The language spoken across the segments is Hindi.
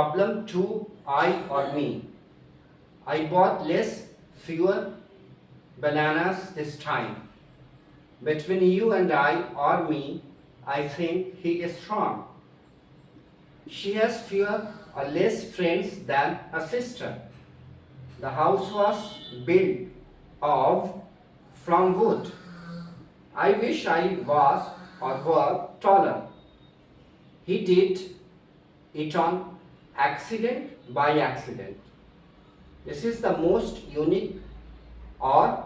problem to I or me. I bought fewer bananas this time. Between you and I or me, I think he is strong. She has fewer or less friends than her sister. The house was built from wood. I wish I was or were taller. He did it on accident by accident. This is the most unique or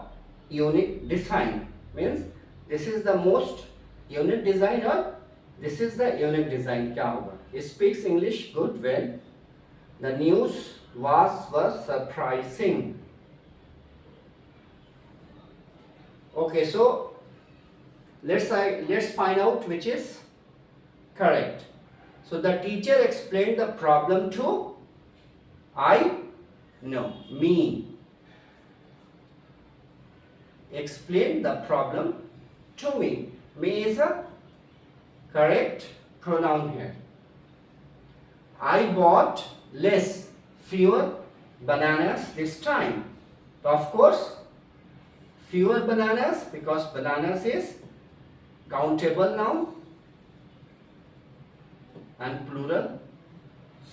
unique design. Means this is the most unique design or this is the unique design. क्या होगा? He speaks English good well. The news was surprising. Okay, so let's find out which is correct. So the teacher explained the problem to me. Explain the problem to me. Me is a correct pronoun here. I bought fewer bananas this time. So of course, fewer bananas because bananas is countable noun and plural.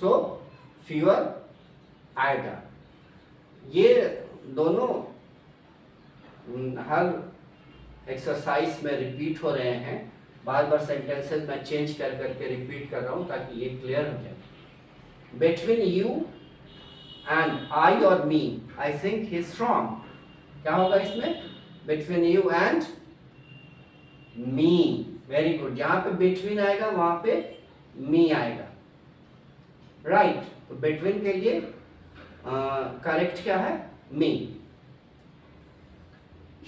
So fewer आएगा. ये दोनों हर एक्सरसाइज में रिपीट हो रहे हैं. बार बार सेंटेंसेस में चेंज कर करके रिपीट कर रहा हूँ ताकि ये क्लियर हो जाए. बिटवीन यू एंड आई और me I think he is strong. क्या होगा इसमें? Between you and me. Very good. जहां पे बिटवीन आएगा वहां पे मी आएगा. राइट. तो बिटवीन के लिए करेक्ट क्या है? Me.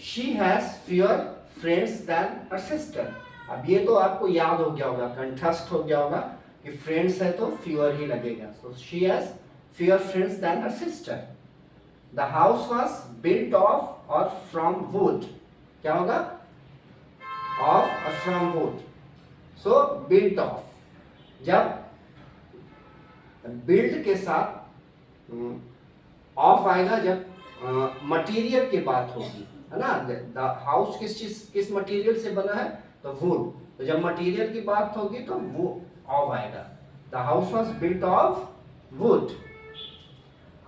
She has fewer friends then her sister. अब ये तो आपको याद हो गया होगा, कंठस्थ हो गया होगा कि फ्रेंड्स है तो फ्यूअर ही लगेगा. So she has fewer friends then her sister. The house was built of or from wood. क्या होगा? Of or from wood. So built of. जब बिल्ड के साथ ऑफ आएगा जब मटेरियल की बात होगी, है ना. द हाउस किस मटेरियल से बना है? तो वुड. तो जब मटेरियल की बात होगी तो वो ऑफ आएगा. The house was built of would.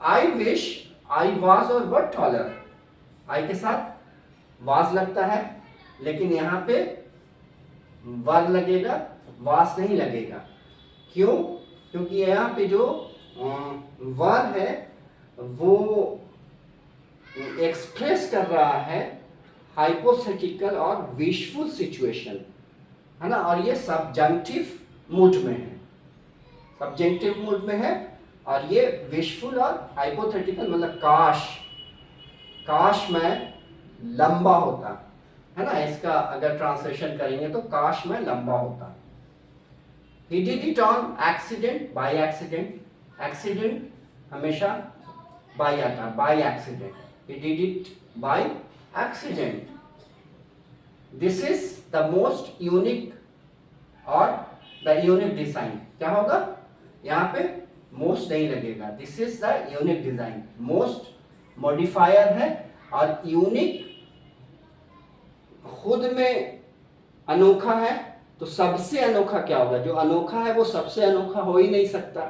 I wish I was और वर टॉलर. आई के साथ वाज लगता है लेकिन यहाँ पे वर लगेगा, वास नहीं लगेगा. क्यों? क्योंकि यहाँ पे जो वर है वो एक्सप्रेस कर रहा है हाइपोथेटिकल और विशफुल सिचुएशन, है ना. और ये सब्जेक्टिव मूड में है. सब्जेक्टिव मूड में है और ये विशफुल और हाइपोथेटिकल मतलब काश में लंबा होता, है ना. इसका अगर ट्रांसलेशन करेंगे तो काश में लंबा होता. He did it on accident by accident. Accident हमेशा by आता, by accident. He did it by accident. This is the most unique or the unique design. क्या होगा? यहाँ पे most नहीं लगेगा. This is the unique design. Most modifier है और unique खुद में अनोखा है. तो सबसे अनोखा क्या होगा? जो अनोखा है वो सबसे अनोखा हो ही नहीं सकता.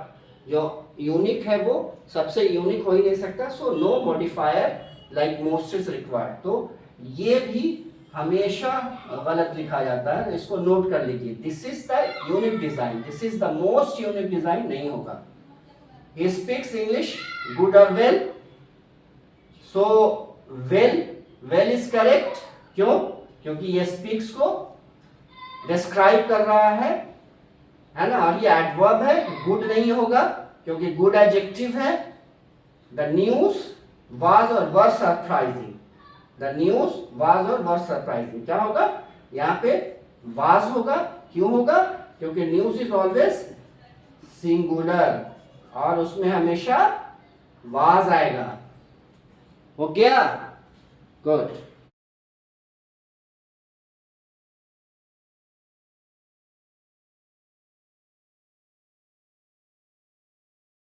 जो यूनिक है वो सबसे यूनिक हो ही नहीं सकता. So no modifier like most is required. तो ये भी हमेशा गलत लिखा जाता है. इसको नोट कर लीजिए. This is the unique design. This is the most unique design नहीं होगा. ही स्पीक्स इंग्लिश गुड और well. So well is correct. क्यों? क्योंकि ये स्पीक्स को डिस्क्राइब कर रहा है ना. और ये एडवर्ब है. गुड नहीं होगा क्योंकि गुड एडजेक्टिव है. द न्यूज वाज और वर सरप्राइजिंग. द न्यूज वाज और वर सरप्राइजिंग. क्या होगा? यहाँ पे वाज होगा. क्यों होगा? क्योंकि न्यूज इज ऑलवेज सिंगुलर और उसमें हमेशा वाज आएगा. हो गया? गुड.